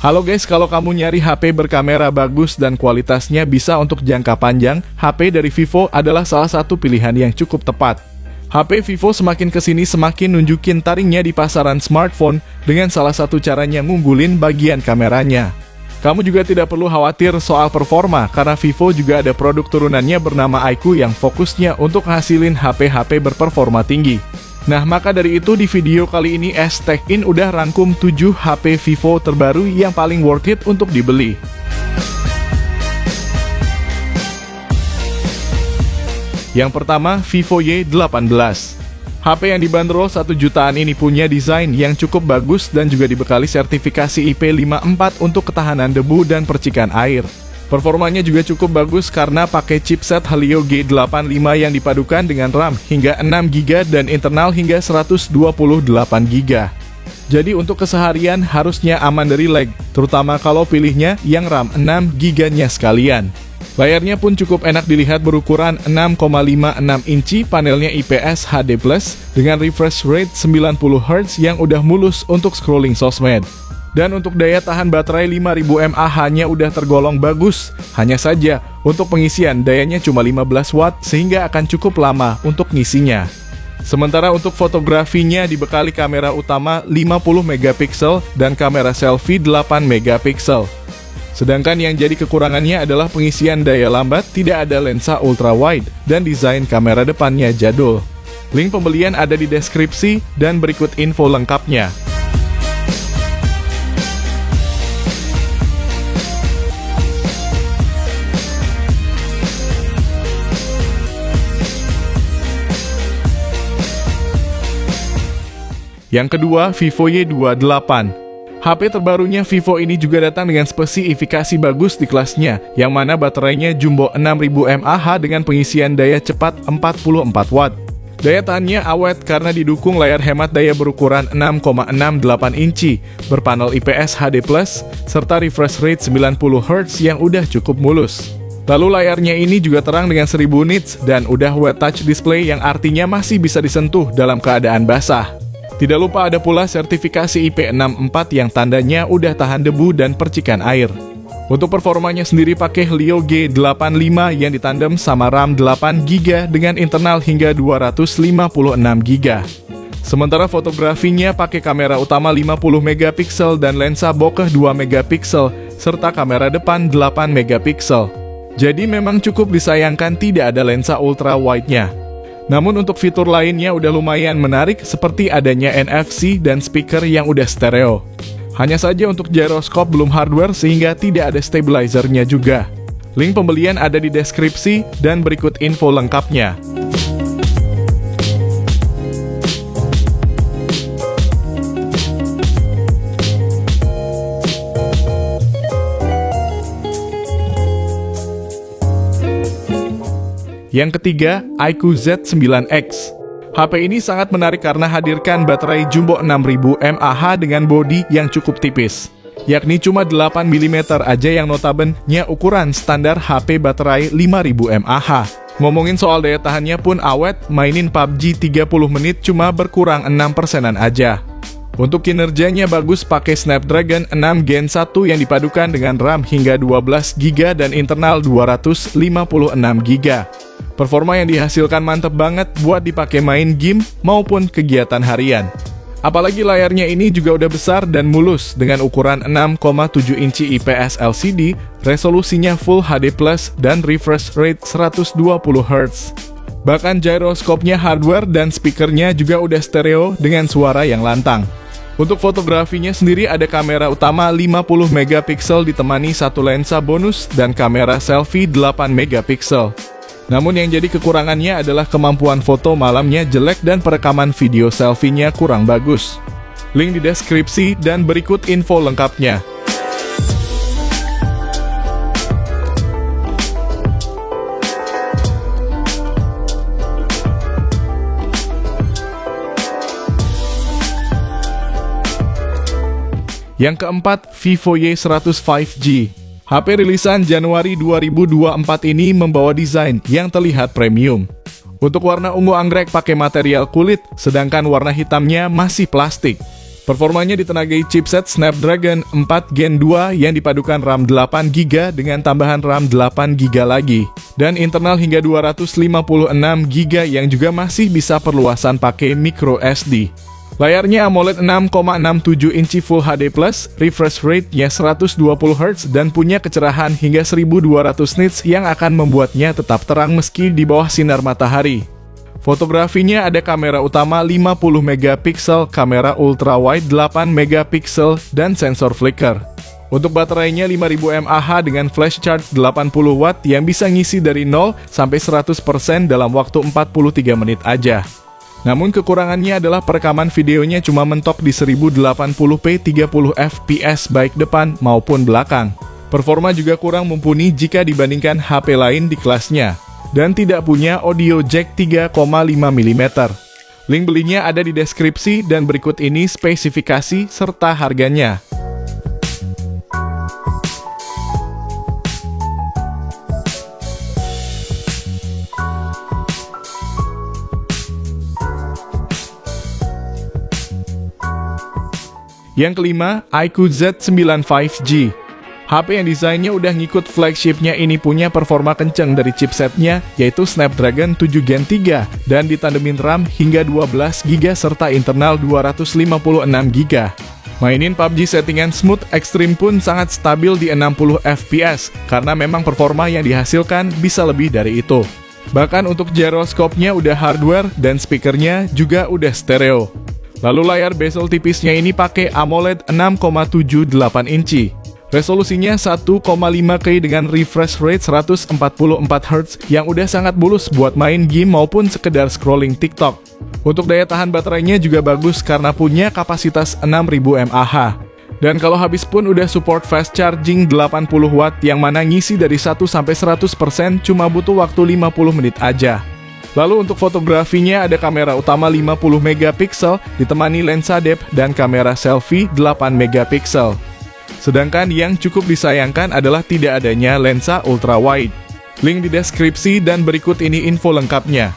Halo guys, kalau kamu nyari HP berkamera bagus dan kualitasnya bisa untuk jangka panjang, HP dari Vivo adalah salah satu pilihan yang cukup tepat. HP Vivo semakin kesini semakin nunjukin taringnya di pasaran smartphone dengan salah satu caranya ngunggulin bagian kameranya. Kamu juga tidak perlu khawatir soal performa karena Vivo juga ada produk turunannya bernama iQOO yang fokusnya untuk hasilin HP-HP berperforma tinggi. Nah, maka dari itu di video kali ini Tech In udah rangkum 7 HP Vivo terbaru yang paling worth it untuk dibeli. Yang pertama, Vivo Y18. HP yang dibanderol 1 jutaan ini punya desain yang cukup bagus dan juga dibekali sertifikasi IP54 untuk ketahanan debu dan percikan air. Performanya juga cukup bagus karena pakai chipset Helio G85 yang dipadukan dengan RAM hingga 6GB dan internal hingga 128GB. Jadi untuk keseharian harusnya aman dari lag, terutama kalau pilihnya yang RAM 6GB-nya sekalian. Layarnya pun cukup enak dilihat berukuran 6,56 inci, panelnya IPS HD+, dengan refresh rate 90Hz yang udah mulus untuk scrolling sosmed. Dan untuk daya tahan baterai 5000 mAh-nya udah tergolong bagus. Hanya saja, untuk pengisian dayanya cuma 15 watt sehingga akan cukup lama untuk ngisinya. Sementara untuk fotografinya dibekali kamera utama 50 megapiksel dan kamera selfie 8 megapiksel. Sedangkan yang jadi kekurangannya adalah pengisian daya lambat, tidak ada lensa ultra wide, dan desain kamera depannya jadul. Link pembelian ada di deskripsi dan berikut info lengkapnya. Yang kedua, Vivo Y28. HP terbarunya Vivo ini juga datang dengan spesifikasi bagus di kelasnya, yang mana baterainya jumbo 6000 mAh dengan pengisian daya cepat 44 watt. Daya tahannya awet karena didukung layar hemat daya berukuran 6,68 inci, berpanel IPS HD+, serta refresh rate 90Hz yang udah cukup mulus. Lalu layarnya ini juga terang dengan 1000 nits dan udah wet touch display yang artinya masih bisa disentuh dalam keadaan basah. Tidak lupa ada pula sertifikasi IP64 yang tandanya udah tahan debu dan percikan air. Untuk performanya sendiri pakai Helio G85 yang ditandem sama RAM 8GB dengan internal hingga 256GB. Sementara fotografinya pakai kamera utama 50 megapiksel dan lensa bokeh 2 megapiksel serta kamera depan 8 megapiksel. Jadi memang cukup disayangkan tidak ada lensa ultra wide-nya. Namun untuk fitur lainnya udah lumayan menarik seperti adanya NFC dan speaker yang udah stereo. Hanya saja untuk gyroscope belum hardware sehingga tidak ada stabilizernya juga. Link pembelian ada di deskripsi dan berikut info lengkapnya. Yang ketiga, iQOO Z9X. HP ini sangat menarik karena hadirkan baterai jumbo 6000 mAh dengan bodi yang cukup tipis, yakni cuma 8mm aja yang notabene ukuran standar HP baterai 5000 mAh. Ngomongin soal daya tahannya pun awet, mainin PUBG 30 menit cuma berkurang 6%-an aja. Untuk kinerjanya bagus pakai Snapdragon 6 Gen 1 yang dipadukan dengan RAM hingga 12GB dan internal 256GB. Performa yang dihasilkan mantep banget buat dipakai main game maupun kegiatan harian. Apalagi layarnya ini juga udah besar dan mulus dengan ukuran 6,7 inci IPS LCD, resolusinya Full HD+, dan refresh rate 120Hz. Bahkan gyroscope-nya hardware dan speakernya juga udah stereo dengan suara yang lantang. Untuk fotografinya sendiri ada kamera utama 50 megapiksel ditemani satu lensa bonus dan kamera selfie 8 megapiksel. Namun yang jadi kekurangannya adalah kemampuan foto malamnya jelek dan perekaman video selfie-nya kurang bagus. Link di deskripsi dan berikut info lengkapnya. Yang keempat, Vivo Y105G. HP rilisan Januari 2024 ini membawa desain yang terlihat premium. Untuk warna ungu anggrek pakai material kulit, sedangkan warna hitamnya masih plastik. Performanya ditenagai chipset Snapdragon 4 Gen 2 yang dipadukan RAM 8GB dengan tambahan RAM 8GB lagi. Dan internal hingga 256GB yang juga masih bisa perluasan pakai micro SD. Layarnya AMOLED 6,67 inci Full HD+, refresh rate-nya 120Hz dan punya kecerahan hingga 1200 nits yang akan membuatnya tetap terang meski di bawah sinar matahari. Fotografinya ada kamera utama 50MP, kamera ultrawide 8MP, dan sensor flicker. Untuk baterainya 5000 mAh dengan flash charge 80W yang bisa ngisi dari 0 sampai 100% dalam waktu 43 menit aja. Namun kekurangannya adalah perekaman videonya cuma mentok di 1080p 30fps baik depan maupun belakang. Performa juga kurang mumpuni jika dibandingkan HP lain di kelasnya. Dan tidak punya audio jack 3,5 mm. Link belinya ada di deskripsi dan berikut ini spesifikasi serta harganya. Yang kelima, iQOO Z9 5G. HP yang desainnya udah ngikut flagshipnya ini punya performa kenceng dari chipsetnya, yaitu Snapdragon 7 Gen 3, dan ditandemin RAM hingga 12GB serta internal 256GB. Mainin PUBG settingan smooth ekstrim pun sangat stabil di 60fps, karena memang performa yang dihasilkan bisa lebih dari itu. Bahkan untuk gyroscope-nya udah hardware dan speakernya juga udah stereo. Lalu layar bezel tipisnya ini pakai AMOLED 6,78 inci. Resolusinya 1,5K dengan refresh rate 144Hz yang udah sangat mulus buat main game maupun sekedar scrolling TikTok. Untuk daya tahan baterainya juga bagus karena punya kapasitas 6000 mAh. Dan kalau habis pun udah support fast charging 80W yang mana ngisi dari 1-100% cuma butuh waktu 50 menit aja. Lalu untuk fotografinya ada kamera utama 50MP ditemani lensa depth dan kamera selfie 8MP. Sedangkan yang cukup disayangkan adalah tidak adanya lensa ultrawide. Link di deskripsi dan berikut ini info lengkapnya.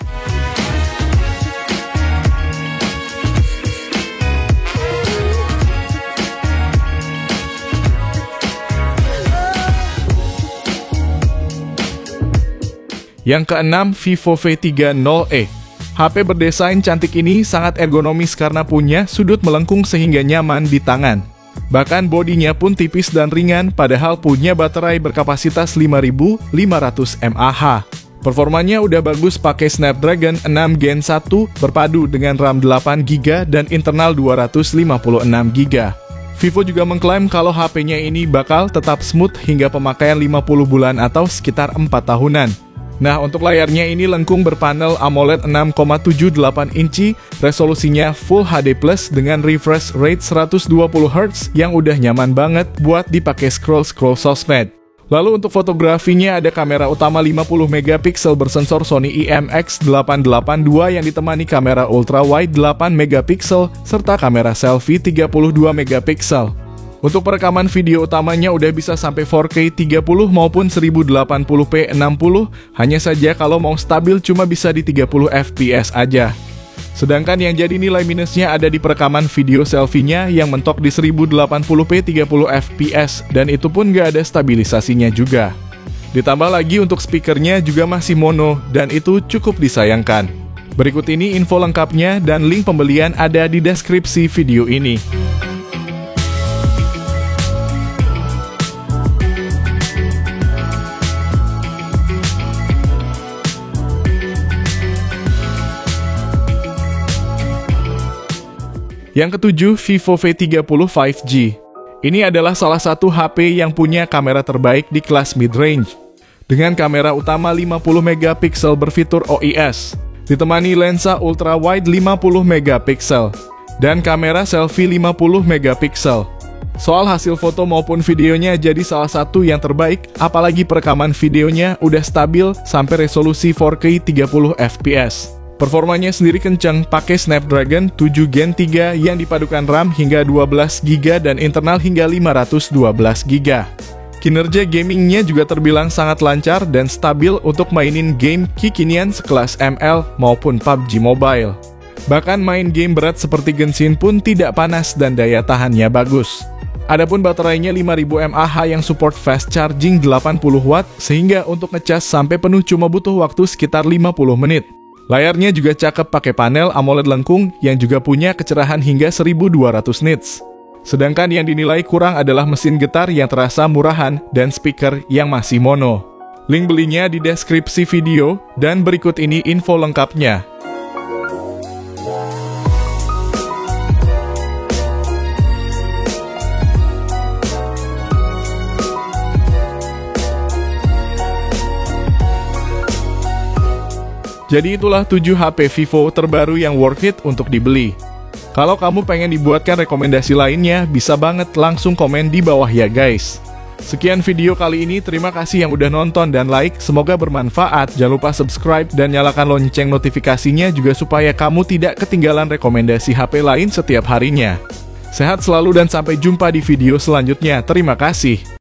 Yang keenam, Vivo V30e. HP berdesain cantik ini sangat ergonomis karena punya sudut melengkung sehingga nyaman di tangan. Bahkan bodinya pun tipis dan ringan, padahal punya baterai berkapasitas 5500 mAh. Performanya udah bagus pakai Snapdragon 6 Gen 1 berpadu dengan RAM 8GB dan internal 256GB. Vivo juga mengklaim kalau HP-nya ini bakal tetap smooth hingga pemakaian 50 bulan atau sekitar 4 tahunan. Nah, untuk layarnya ini lengkung berpanel AMOLED 6,78 inci, resolusinya Full HD Plus dengan refresh rate 120Hz yang udah nyaman banget buat dipakai scroll-scroll sosmed. Lalu untuk fotografinya ada kamera utama 50MP bersensor Sony IMX882 yang ditemani kamera ultrawide 8MP serta kamera selfie 32MP. Untuk perekaman video utamanya udah bisa sampai 4K 30 maupun 1080p 60, hanya saja kalau mau stabil cuma bisa di 30fps aja. Sedangkan yang jadi nilai minusnya ada di perekaman video selfie-nya yang mentok di 1080p 30fps dan itu pun gak ada stabilisasinya juga. Ditambah lagi untuk speakernya juga masih mono dan itu cukup disayangkan. Berikut ini info lengkapnya dan link pembelian ada di deskripsi video ini. Yang ketujuh, Vivo V30 5G. Ini adalah salah satu HP yang punya kamera terbaik di kelas mid-range. Dengan kamera utama 50MP berfitur OIS, ditemani lensa ultrawide 50MP, dan kamera selfie 50MP. Soal hasil foto maupun videonya jadi salah satu yang terbaik, apalagi perekaman videonya udah stabil sampai resolusi 4K 30fps. Performanya sendiri kencang, pakai Snapdragon 7 Gen 3 yang dipadukan RAM hingga 12GB dan internal hingga 512GB. Kinerja gamingnya juga terbilang sangat lancar dan stabil untuk mainin game kekinian sekelas ML maupun PUBG Mobile. Bahkan main game berat seperti Genshin pun tidak panas dan daya tahannya bagus. Adapun baterainya 5000 mAh yang support fast charging 80 watt, sehingga untuk ngecas sampai penuh cuma butuh waktu sekitar 50 menit. Layarnya juga cakep pakai panel AMOLED lengkung yang juga punya kecerahan hingga 1200 nits. Sedangkan yang dinilai kurang adalah mesin getar yang terasa murahan dan speaker yang masih mono. Link belinya di deskripsi video, dan berikut ini info lengkapnya. Jadi itulah 7 HP Vivo terbaru yang worth it untuk dibeli. Kalau kamu pengen dibuatkan rekomendasi lainnya, bisa banget langsung komen di bawah ya guys. Sekian video kali ini, terima kasih yang udah nonton dan like, semoga bermanfaat. Jangan lupa subscribe dan nyalakan lonceng notifikasinya juga supaya kamu tidak ketinggalan rekomendasi HP lain setiap harinya. Sehat selalu dan sampai jumpa di video selanjutnya, terima kasih.